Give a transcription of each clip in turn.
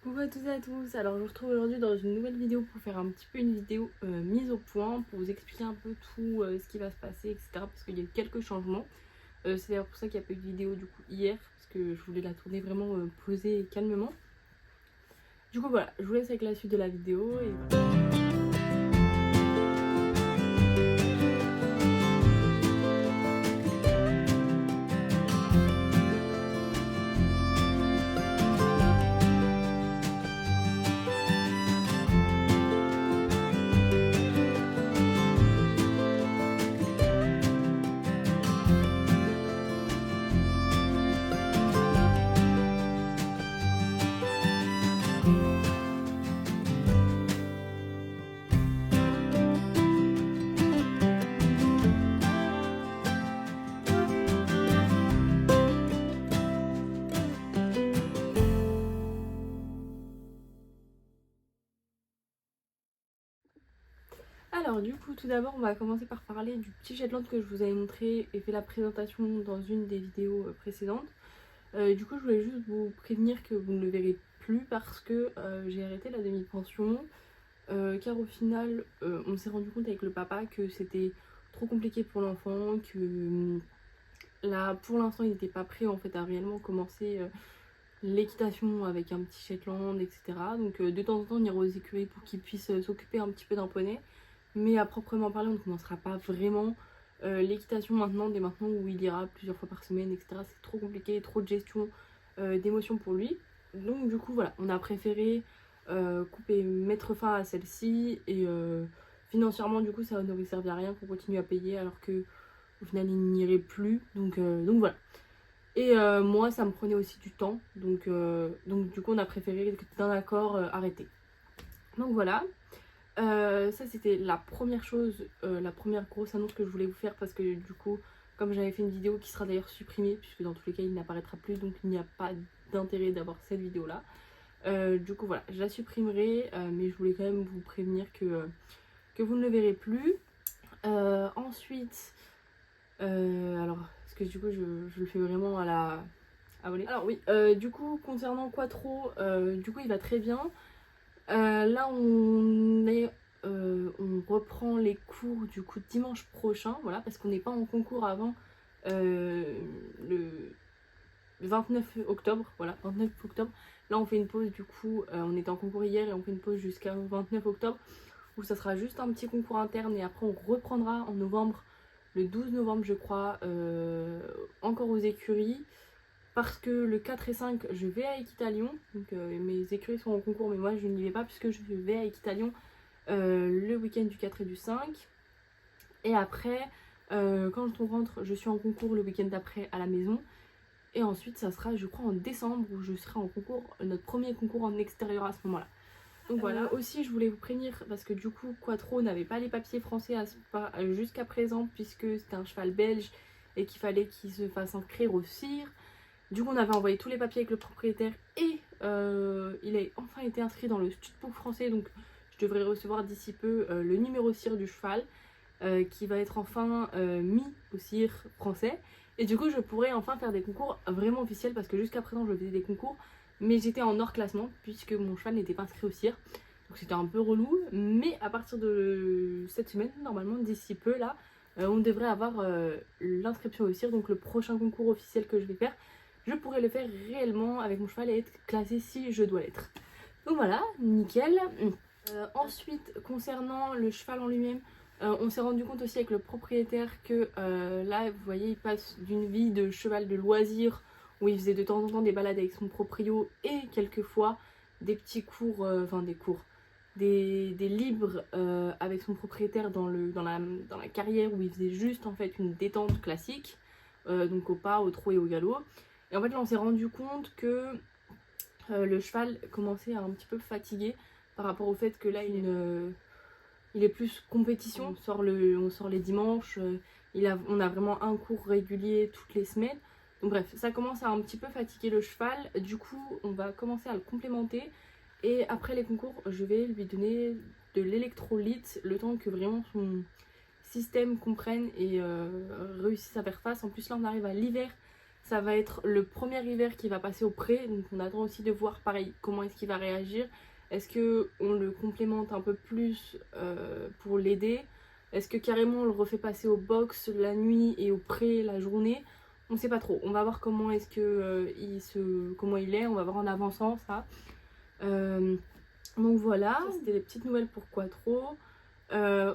Coucou à toutes et à tous, alors je vous retrouve aujourd'hui dans une nouvelle vidéo pour faire un petit peu une vidéo mise au point, pour vous expliquer un peu tout ce qui va se passer, etc. Parce qu'il y a eu quelques changements. C'est d'ailleurs pour ça qu'il n'y a pas eu de vidéo du coup hier, parce que je voulais la tourner vraiment posée et calmement. Du coup voilà, je vous laisse avec la suite de la vidéo et voilà. Alors du coup tout d'abord on va commencer par parler du petit Shetland que je vous avais montré et fait la présentation dans une des vidéos précédentes. Du coup je voulais juste vous prévenir que vous ne le verrez plus parce que j'ai arrêté la demi-pension. Car au final on s'est rendu compte avec le papa que c'était trop compliqué pour l'enfant, que là pour l'instant il n'était pas prêt en fait à réellement commencer l'équitation avec un petit Shetland, etc. Donc de temps en temps on ira aux écuries pour qu'il puisse s'occuper un petit peu d'un poney, mais à proprement parler on ne commencera pas vraiment l'équitation maintenant, dès maintenant, où il ira plusieurs fois par semaine, etc. C'est trop compliqué, trop de gestion d'émotions pour lui. Donc du coup voilà, on a préféré couper, mettre fin à celle-ci, et financièrement du coup ça n'aurait servi à rien qu'on continue à payer alors que au final il n'irait plus. Donc voilà. Et moi ça me prenait aussi du temps, donc du coup on a préféré d'un accord arrêter. Donc voilà. Ça c'était la première chose, la première grosse annonce que je voulais vous faire, parce que du coup comme j'avais fait une vidéo qui sera d'ailleurs supprimée puisque dans tous les cas il n'apparaîtra plus, donc il n'y a pas d'intérêt d'avoir cette vidéo là. Du coup voilà, je la supprimerai, mais je voulais quand même vous prévenir que vous ne le verrez plus. Ensuite, alors parce que du coup je le fais vraiment à la volée. Alors oui, du coup concernant Quattro, du coup il va très bien. Là on reprend les cours du coup dimanche prochain, voilà, parce qu'on n'est pas en concours avant le 29 octobre, voilà, 29 octobre. Là on fait une pause, du coup on était en concours hier et on fait une pause jusqu'à 29 octobre où ça sera juste un petit concours interne, et après on reprendra en novembre, le 12 novembre je crois, encore aux écuries, parce que le 4 et 5 je vais à Equitalion, donc mes écuries sont en concours mais moi je n'y vais pas puisque je vais à Equitalion le week-end du 4 et du 5. Et après quand on rentre je suis en concours le week-end d'après à la maison. Et ensuite ça sera je crois en décembre où je serai en concours, notre premier concours en extérieur à ce moment là. Donc voilà, aussi je voulais vous prévenir parce que du coup Quattro n'avait pas les papiers français jusqu'à présent, puisque c'était un cheval belge et qu'il fallait qu'il se fasse inscrire au CIR. Du coup on avait envoyé tous les papiers avec le propriétaire et il a enfin été inscrit dans le studbook français, donc je devrais recevoir d'ici peu le numéro CIR du cheval qui va être enfin mis au CIR français. Et du coup je pourrais enfin faire des concours vraiment officiels, parce que jusqu'à présent je faisais des concours mais j'étais en hors classement puisque mon cheval n'était pas inscrit au CIR. Donc c'était un peu relou, mais à partir de cette semaine, normalement d'ici peu là, on devrait avoir l'inscription au CIR, donc le prochain concours officiel que je vais faire, je pourrais le faire réellement avec mon cheval et être classé si je dois l'être. Donc voilà, nickel. Ensuite, concernant le cheval en lui-même, on s'est rendu compte aussi avec le propriétaire que là, vous voyez, il passe d'une vie de cheval de loisir où il faisait de temps en temps des balades avec son proprio et quelquefois des petits cours, des livres avec son propriétaire dans la carrière, où il faisait juste en fait une détente classique, donc au pas, au trot et au galop. Et en fait là on s'est rendu compte que le cheval commençait à un petit peu fatiguer par rapport au fait que là il est plus compétition. On sort les dimanches, on a vraiment un cours régulier toutes les semaines. Donc bref, ça commence à un petit peu fatiguer le cheval. Du coup, on va commencer à le complémenter. Et après les concours, je vais lui donner de l'électrolyte, le temps que vraiment son système comprenne et réussisse à faire face. En plus là, on arrive à l'hiver. ça va être le premier hiver qui va passer au pré. Donc on attend aussi de voir pareil comment est-ce qu'il va réagir. Est-ce qu'on le complémente un peu plus pour l'aider? Est-ce que carrément on le refait passer au box la nuit et au pré la journée? On sait pas trop. On va voir comment est-ce que comment il est. On va voir en avançant ça. Donc voilà, c'était les petites nouvelles pour Quattro.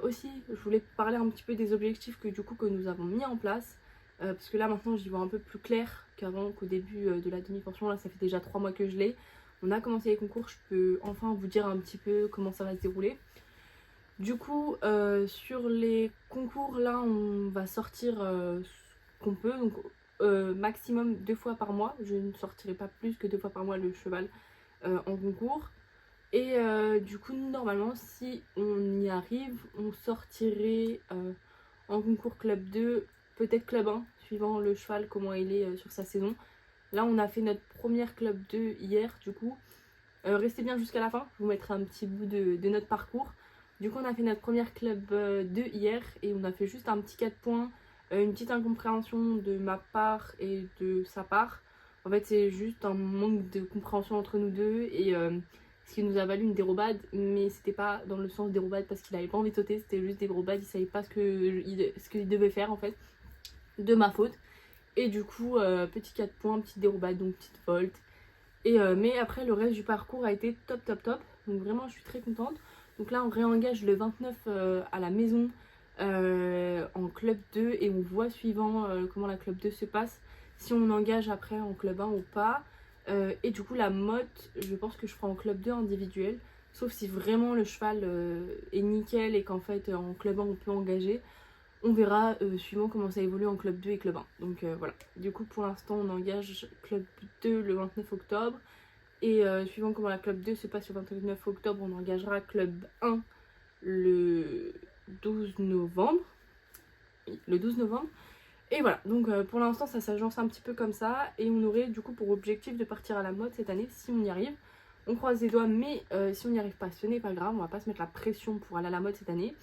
Aussi, je voulais parler un petit peu des objectifs que nous avons mis en place. Parce que là maintenant j'y vois un peu plus clair qu'avant, qu'au début de la demi-pension. Là ça fait déjà 3 mois que je l'ai. On a commencé les concours, je peux enfin vous dire un petit peu comment ça va se dérouler. Du coup, sur les concours, là, on va sortir ce qu'on peut. Donc, maximum 2 fois par mois. Je ne sortirai pas plus que 2 fois par mois le cheval en concours. Et du coup, normalement, si on y arrive, on sortirait en concours club 2, peut-être club 1, suivant le cheval, comment il est sur sa saison. Là, on a fait notre première club 2 hier, du coup. Restez bien jusqu'à la fin, je vous mettrai un petit bout de notre parcours. Du coup, on a fait notre première club 2 hier et on a fait juste un petit 4 points, une petite incompréhension de ma part et de sa part. En fait, c'est juste un manque de compréhension entre nous deux et ce qui nous a valu une dérobade, mais c'était pas dans le sens dérobade parce qu'il avait pas envie de sauter, c'était juste dérobade, il savait pas ce qu'il devait faire en fait, de ma faute. Et du coup, petit 4 points, petite dérobade, donc petite volte. Et mais après, le reste du parcours a été top, top, top. Donc vraiment, je suis très contente. Donc là, on réengage le 29 à la maison en club 2 et on voit suivant comment la club 2 se passe, si on engage après en club 1 ou pas. Et du coup, la motte, je pense que je ferai en club 2 individuel. Sauf si vraiment le cheval est nickel et qu'en fait, en club 1, on peut engager. On verra suivant comment ça évolue en club 2 et club 1. Donc voilà. Du coup, pour l'instant, on engage club 2 le 29 octobre. Et suivant comment la club 2 se passe le 29 octobre, on engagera club 1 le 12 novembre. Oui, le 12 novembre. Et voilà, donc pour l'instant ça s'agence un petit peu comme ça. Et on aurait du coup pour objectif de partir à la mode cette année si on y arrive. On croise les doigts, mais si on n'y arrive pas, ce n'est pas grave. On va pas se mettre la pression pour aller à la mode cette année.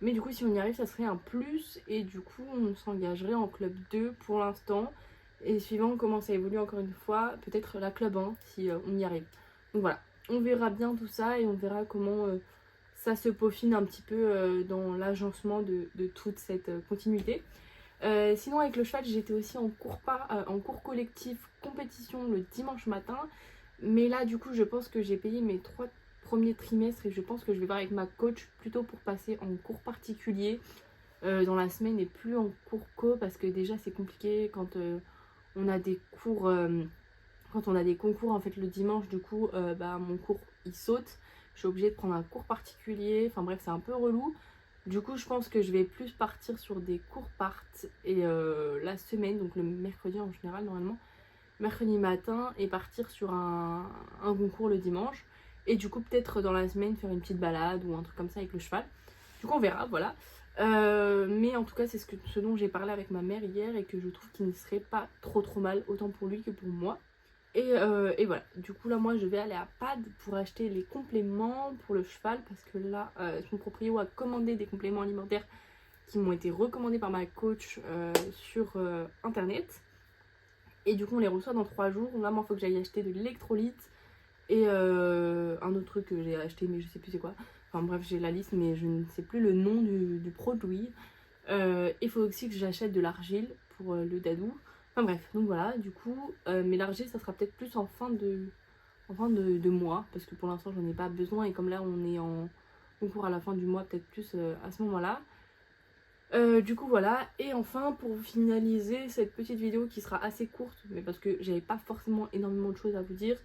Mais du coup si on y arrive ça serait un plus. Et du coup on s'engagerait en club 2 pour l'instant. Et suivant comment ça évolue encore une fois, peut-être la club 1 si on y arrive. Donc voilà, on verra bien tout ça et on verra comment ça se peaufine un petit peu dans l'agencement de toute cette continuité. Sinon avec le cheval j'étais aussi en cours collectif compétition le dimanche matin. Mais là du coup je pense que j'ai payé mes 3 premiers trimestres et je pense que je vais voir avec ma coach plutôt pour passer en cours particulier dans la semaine et plus en cours co parce que déjà c'est compliqué quand on a des cours, quand on a des concours en fait le dimanche, du coup mon cours il saute, je suis obligée de prendre un cours particulier, enfin bref c'est un peu relou. Du coup je pense que je vais plus partir sur des cours parts et la semaine, donc le mercredi en général normalement, mercredi matin et partir sur un concours le dimanche. Et du coup peut-être dans la semaine faire une petite balade ou un truc comme ça avec le cheval. Du coup on verra, voilà. Mais en tout cas c'est ce dont j'ai parlé avec ma mère hier et que je trouve qu'il ne serait pas trop mal autant pour lui que pour moi. Et voilà, du coup là moi je vais aller à PAD pour acheter les compléments pour le cheval parce que là son proprio a commandé des compléments alimentaires qui m'ont été recommandés par ma coach sur internet. Et du coup on les reçoit dans 3 jours. Là moi il faut que j'aille acheter de l'électrolyte et un autre truc que j'ai acheté mais je sais plus c'est quoi. Enfin bref j'ai la liste mais je ne sais plus le nom du produit. Il faut aussi que j'achète de l'argile pour le dadou. Enfin bref, donc voilà, du coup, mais l'argile ça sera peut-être plus en fin de mois parce que pour l'instant j'en ai pas besoin et comme là on est en concours à la fin du mois, peut-être plus à ce moment-là. Du coup voilà, et enfin pour finaliser cette petite vidéo qui sera assez courte, mais parce que j'avais pas forcément énormément de choses à vous dire,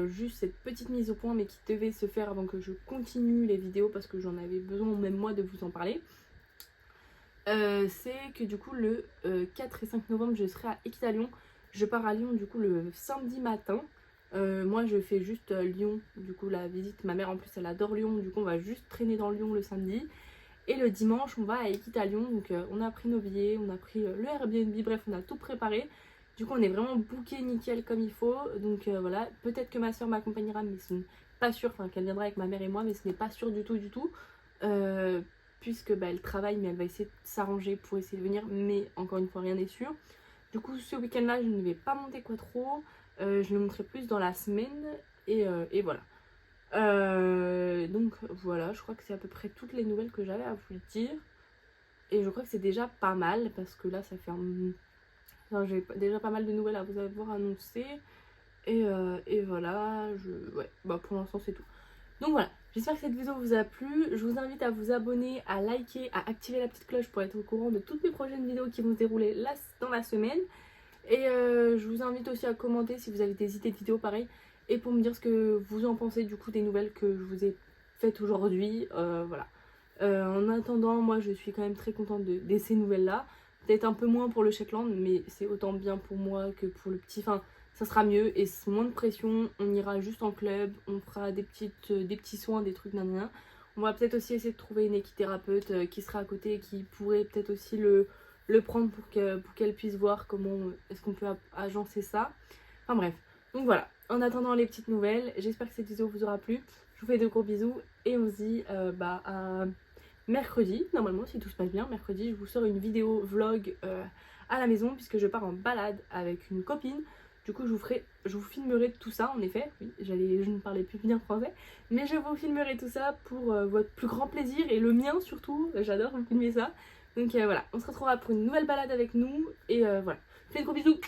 juste cette petite mise au point mais qui devait se faire avant que je continue les vidéos parce que j'en avais besoin même moi de vous en parler. C'est que du coup le 4 et 5 novembre je serai à Équitalion. Je pars à Lyon du coup le samedi matin. Moi je fais juste Lyon, du coup la visite, ma mère en plus elle adore Lyon, du coup on va juste traîner dans Lyon le samedi. Et le dimanche on va à Équitalion, donc on a pris nos billets, on a pris le Airbnb, bref on a tout préparé. Du coup on est vraiment booké nickel comme il faut, donc voilà, peut-être que ma soeur m'accompagnera mais ce n'est pas sûr, enfin qu'elle viendra avec ma mère et moi mais ce n'est pas sûr du tout puisque elle travaille mais elle va essayer de s'arranger pour essayer de venir mais encore une fois rien n'est sûr. Du coup ce week-end là je ne vais pas monter Quattro, je le monterai plus dans la semaine et voilà. Donc voilà, je crois que c'est à peu près toutes les nouvelles que j'avais à vous dire. Et je crois que c'est déjà pas mal parce que là ça fait enfin, j'ai déjà pas mal de nouvelles à vous avoir annoncées. Et voilà, ouais, bah pour l'instant c'est tout. Donc voilà, j'espère que cette vidéo vous a plu. Je vous invite à vous abonner, à liker, à activer la petite cloche pour être au courant de toutes mes prochaines vidéos qui vont se dérouler là, dans la semaine. Et je vous invite aussi à commenter si vous avez des idées de vidéos pareil. Et pour me dire ce que vous en pensez du coup des nouvelles que je vous ai faites aujourd'hui. Voilà. En attendant, moi je suis quand même très contente de ces nouvelles là. Peut-être un peu moins pour le Shetland, mais c'est autant bien pour moi que pour le petit. Enfin, ça sera mieux et moins de pression. On ira juste en club, on fera des petits soins, des trucs nanana. On va peut-être aussi essayer de trouver une équithérapeute qui sera à côté et qui pourrait peut-être aussi le prendre pour qu'elle puisse voir comment est-ce qu'on peut agencer ça. Enfin bref, donc voilà. En attendant les petites nouvelles, j'espère que cette vidéo vous aura plu. Je vous fais de gros bisous et on se dit à mercredi, normalement si tout se passe bien. Mercredi je vous sors une vidéo vlog à la maison puisque je pars en balade avec une copine. Du coup je vous filmerai tout ça en effet. Oui, je ne parlais plus bien français, mais je vous filmerai tout ça pour votre plus grand plaisir et le mien surtout. J'adore vous filmer ça. Donc voilà, on se retrouvera pour une nouvelle balade avec nous et voilà. Je vous fais de gros bisous.